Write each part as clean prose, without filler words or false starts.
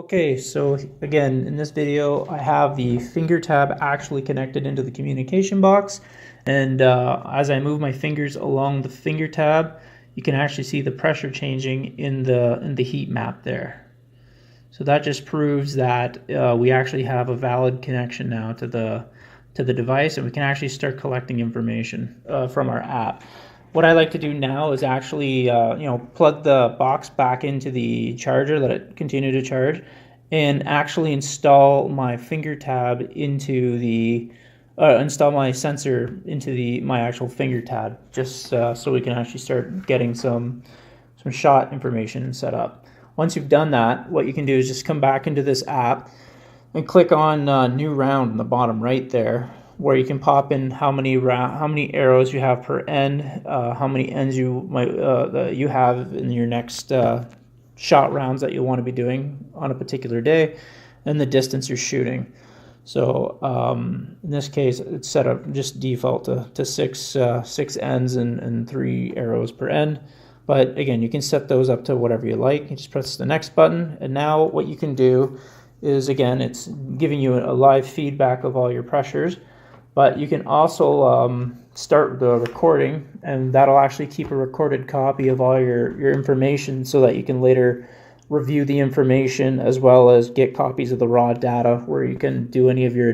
Okay, so again, in this video, I have the finger tab actually connected into the communication box. And as I move my fingers along the finger tab, you can actually see the pressure changing in the heat map there. So that just proves that we actually have a valid connection now to the device, and we can actually start collecting information from our app. What I like to do now is actually plug the box back into the charger, let it continue to charge, and actually install my finger tab into the install my sensor into my actual finger tab, just so we can actually start getting some shot information set up. Once you've done that, what you can do is just come back into this app and click on new round in the bottom right there, where you can pop in how many arrows you have per end, how many ends you have in your next shot rounds that you want to be doing on a particular day, and the distance you're shooting. So in this case, it's set up just default to six ends and 3 arrows per end. But again, you can set those up to whatever you like. You just press the next button, and now what you can do is, again, it's giving you a live feedback of all your pressures, but you can also start the recording, and that'll actually keep a recorded copy of all your information so that you can later review the information, as well as get copies of the raw data where you can do any of your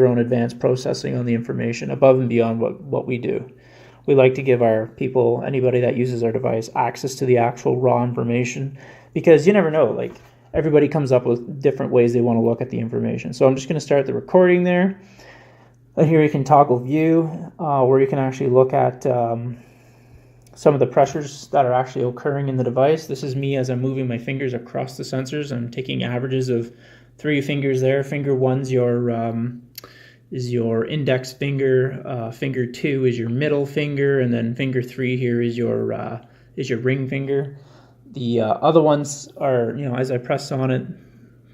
own advanced processing on the information above and beyond what we do. We like to give our people, anybody that uses our device, access to the actual raw information, because you never know, like, everybody comes up with different ways they want to look at the information. So I'm just going to start the recording there. And here you can toggle view, where you can actually look at some of the pressures that are actually occurring in the device. This is me as I'm moving my fingers across the sensors. I'm taking averages of 3 fingers there. Finger 1's is your index finger, finger 2 is your middle finger, and then finger 3 here is your ring finger. The other ones are, as I press on it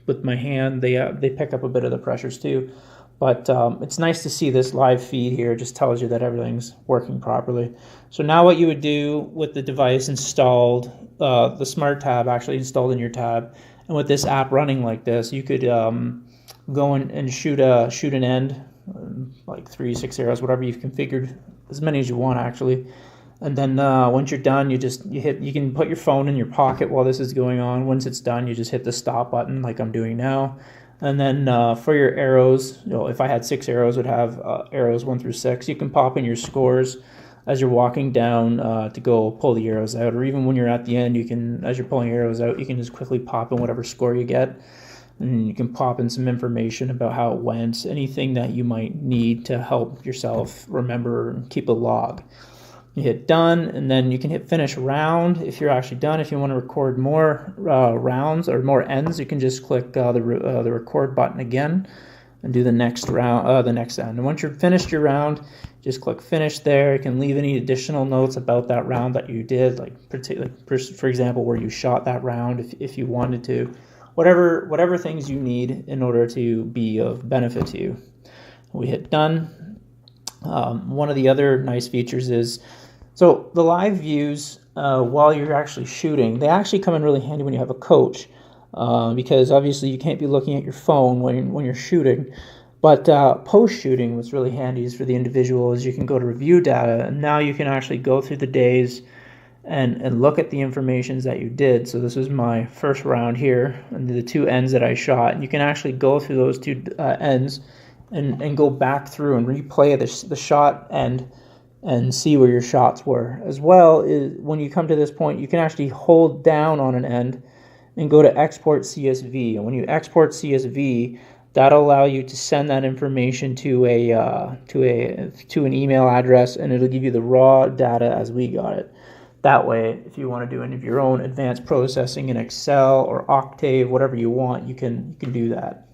with my hand, they pick up a bit of the pressures too. But it's nice to see this live feed here. It just tells you that everything's working properly. So now what you would do with the device installed, the Smart Tab actually installed in your tab, and with this app running like this, you could go and shoot an end, like 3, 6 arrows, whatever you've configured, as many as you want actually. And then once you're done, you can put your phone in your pocket while this is going on. Once it's done, you just hit the stop button like I'm doing now. And then for your arrows, if I had 6 arrows, it would have arrows 1 through 6. You can pop in your scores as you're walking down to go pull the arrows out, or even when you're at the end, you can, as you're pulling arrows out, you can just quickly pop in whatever score you get. And you can pop in some information about how it went, anything that you might need to help yourself remember and keep a log. You hit done, and then you can hit finish round if you're actually done. If you want to record more rounds or more ends, you can just click the record button again and do the next round, the next end. And once you're finished your round, just click finish there. You can leave any additional notes about that round that you did, like for example, where you shot that round if you wanted to. Whatever things you need in order to be of benefit to you. We hit done. One of the other nice features is, so the live views while you're actually shooting, they actually come in really handy when you have a coach, because obviously you can't be looking at your phone when you're shooting. But post-shooting, what's really handy is for the individual is you can go to review data, and now you can actually go through the days and look at the informations that you did. So this is my first round here, and the 2 ends that I shot. And you can actually go through those 2 ends and go back through and replay the shot end and see where your shots were. As well, is when you come to this point, you can actually hold down on an end and go to export CSV. And when you export CSV, that'll allow you to send that information to an email address, and it'll give you the raw data as we got it. That way, if you want to do any of your own advanced processing in Excel or Octave, whatever you want, you can do that.